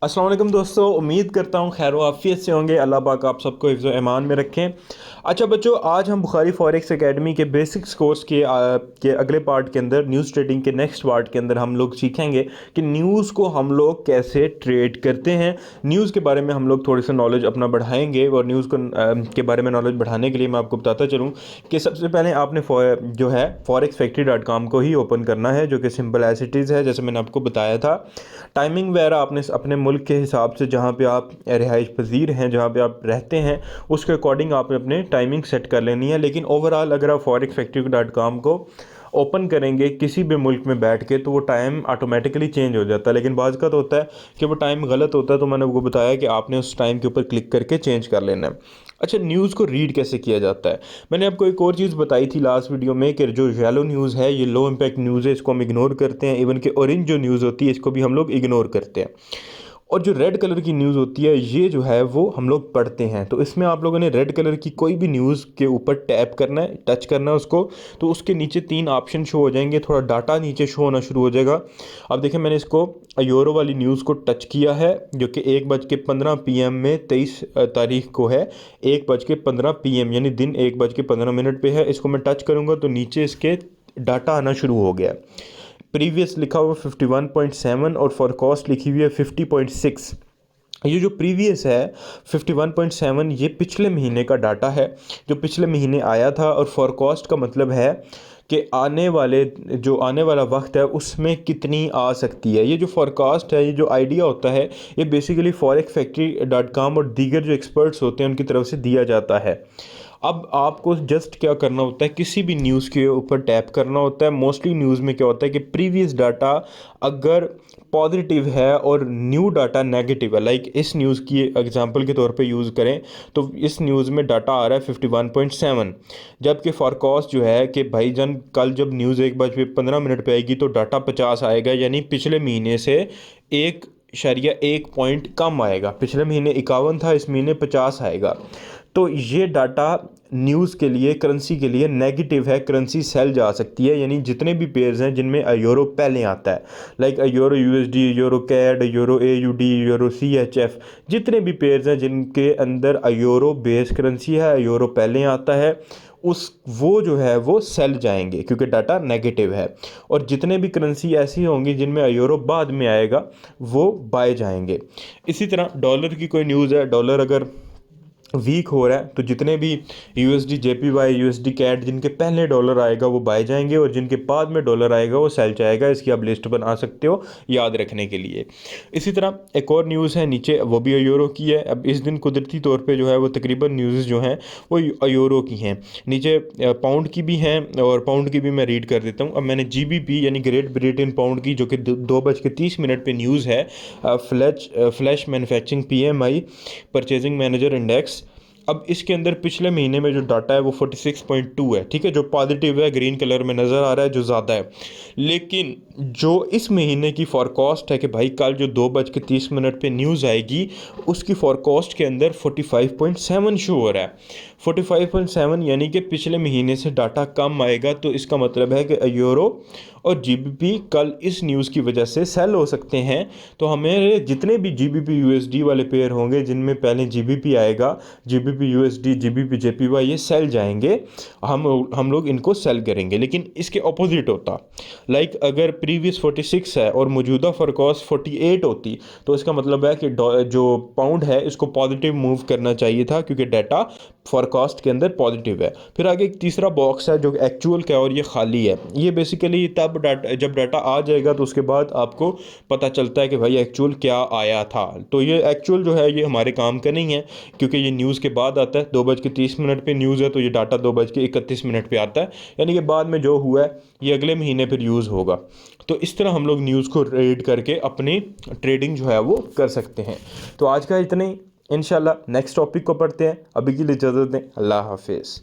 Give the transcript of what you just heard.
अस्सलाम वालेकुम दोस्तों, उम्मीद करता हूँ खैर आफियत से होंगे। अल्लाह पाक आप सबको हिफ्ज़ व ईमान में रखें। अच्छा बच्चों, आज हम बुखारी फॉरेक्स एकेडमी के बेसिक्स कोर्स के अगले पार्ट के अंदर न्यूज़ ट्रेडिंग के नेक्स्ट पार्ट के अंदर हम लोग सीखेंगे कि न्यूज़ को हम लोग कैसे ट्रेड करते हैं। न्यूज़ के बारे में हम लोग थोड़ी सा नॉलेज अपना बढ़ाएंगे और न्यूज़ को के बारे में नॉलेज बढ़ाने के लिए मैं आपको बताता चलूँ कि सबसे पहले आपने जो है forex-factory.com को ही ओपन करना है, जो कि सिंपल एज इट इज़ है जैसे मैंने आपको बताया था। टाइमिंग वगैरह आपने अपने मुल्क के हिसाब से, जहाँ पे आप रिहाइश पजीर हैं, जहाँ पे आप रहते हैं, उसके अकॉर्डिंग आपने अपने टाइमिंग सेट कर लेनी है। लेकिन ओवरऑल अगर आप forex-factory.com को ओपन करेंगे किसी भी मुल्क में बैठ के तो वो टाइम ऑटोमेटिकली चेंज हो जाता है। लेकिन बाज़ का तो होता है कि वो टाइम गलत होता है, तो मैंने आपको बताया कि आपने उस टाइम के ऊपर क्लिक करके चेंज कर लेना है। अच्छा, न्यूज़ को रीड कैसे किया जाता है, मैंने आपको एक और चीज़ बताई थी लास्ट वीडियो में कि जो येलो न्यूज़ है ये लो इम्पैक्ट न्यूज़ है, इसको हम इग्नोर करते हैं। इवन कि ऑरेंज जो न्यूज़ होती है इसको भी हम लोग इग्नोर करते हैं। और जो रेड कलर की न्यूज़ होती है ये जो है वो हम लोग पढ़ते हैं। तो इसमें आप लोगों ने रेड कलर की कोई भी न्यूज़ के ऊपर टैप करना है, टच करना है उसको, तो उसके नीचे 3 ऑप्शन शो हो जाएंगे, थोड़ा डाटा नीचे शो होना शुरू हो जाएगा। अब देखें, मैंने इसको यूरो वाली न्यूज़ को टच किया है जो कि 1:15 PM में 23 तारीख को है। 1:15 PM यानी दिन 1:15 पे है। इसको मैं टच करूँगा तो नीचे इसके डाटा आना शुरू हो गया। प्रीवियस लिखा हुआ 51.7 और फॉरकास्ट लिखी हुई है 50.6। ये जो प्रीवियस है 51.7 ये पिछले महीने का डाटा है जो पिछले महीने आया था। और फॉरकास्ट का मतलब है कि आने वाला वक्त है उसमें कितनी आ सकती है। ये जो फॉरकास्ट है, ये जो आइडिया होता है, ये बेसिकली forex-factory.com और दीगर जो एक्सपर्ट्स होते हैं उनकी तरफ से दिया जाता है। अब आपको जस्ट क्या करना होता है, किसी भी न्यूज़ के ऊपर टैप करना होता है। मोस्टली न्यूज़ में क्या होता है कि प्रीवियस डाटा अगर पॉजिटिव है और न्यू डाटा नेगेटिव है, लाइक इस न्यूज़ की एग्जांपल के तौर पे यूज़ करें तो इस न्यूज़ में डाटा आ रहा है 51.7, जबकि फॉरकास्ट जो है कि भाईजान कल जब न्यूज़ 1:15 पे आएगी तो डाटा 50 आएगा, यानी पिछले महीने से 1 पॉइंट कम आएगा। पिछले महीने 51 था, इस महीने 50 आएगा। तो ये डाटा न्यूज़ के लिए, करेंसी के लिए नेगेटिव है, करेंसी सेल जा सकती है। यानी जितने भी पेयर्स हैं जिनमें यूरो पहले आता है, like euro USD, euro CAD, euro AUD, euro CHF, जितने भी पेयर्स हैं जिनके अंदर यूरो बेस करेंसी है, यूरो पहले आता है, वो जो है वो सेल जाएंगे क्योंकि डाटा नेगेटिव है। और जितने भी करेंसी ऐसी होंगी जिनमें यूरो बाद में आएगा वो बाय जाएंगे। इसी तरह डॉलर की कोई न्यूज़ है, डॉलर अगर वीक हो रहा है तो जितने भी USD JPY, USD कैट जिनके पहले डॉलर आएगा वो बाय जाएंगे और जिनके बाद में डॉलर आएगा वो सेल जाएगा। इसकी आप लिस्ट बना सकते हो याद रखने के लिए। इसी तरह एक और न्यूज़ है नीचे, वो भी यूरो की है। अब इस दिन कुदरती तौर पे जो है वो तकरीबन न्यूज़ जो हैं वो यूरो की हैं। नीचे पाउंड की भी हैं और पाउंड की भी मैं रीड कर देता हूँ। अब मैंने GBP यानी ग्रेट ब्रिटेन पाउंड की, जो कि 2:30 पे न्यूज़ है, flash manufacturing PMI purchasing manager index. अब इसके अंदर पिछले महीने में जो डाटा है वो 46.2 है, ठीक है, जो पॉजिटिव है, ग्रीन कलर में नज़र आ रहा है, जो ज़्यादा है। लेकिन जो इस महीने की फॉरकास्ट है कि भाई कल जो 2:30 पे न्यूज़ आएगी, उसकी फॉरकास्ट के अंदर 45.7 शो हो रहा है। 45.7 यानी कि पिछले महीने से डाटा कम आएगा। तो इसका मतलब है कि यूरो और GBP कल इस न्यूज़ की वजह से सेल हो सकते हैं। तो हमें जितने भी GBP USD वाले पेयर होंगे जिनमें पहले GBP आएगा, GBP USD, GBP JPY, ये सेल जाएंगे। हम लोग इनको सेल करेंगे। लेकिन इसके अपोजिट होता, लाइक अगर प्रीवियस 46 है और मौजूदा फॉरकास्ट 48 होती तो इसका मतलब है कि जो पाउंड है इसको पॉजिटिव मूव करना चाहिए था क्योंकि डाटा फॉरकास्ट के अंदर पॉजिटिव है। फिर आगे एक तीसरा बॉक्स है जो एक्चुअल का और ये खाली है। ये बेसिकली तब जब डाटा आ जाएगा तो उसके बाद आपको पता चलता है कि भाई एक्चुअल क्या आया था। तो ये एक्चुअल जो है ये हमारे काम का नहीं है क्योंकि ये न्यूज़ के बाद आता है। 2:30 पे न्यूज़ है तो ये डाटा 2:31 पे आता है, यानी कि बाद में जो हुआ है ये अगले महीने फिर यूज़ होगा। तो इस तरह हम लोग न्यूज़ को रीड करके अपनी ट्रेडिंग जो है वो कर सकते हैं। तो आज का इतना ही, इंशाल्लाह नेक्स्ट टॉपिक को पढ़ते हैं। अभी के लिए इजाज़त दें, अल्लाह हाफिज़।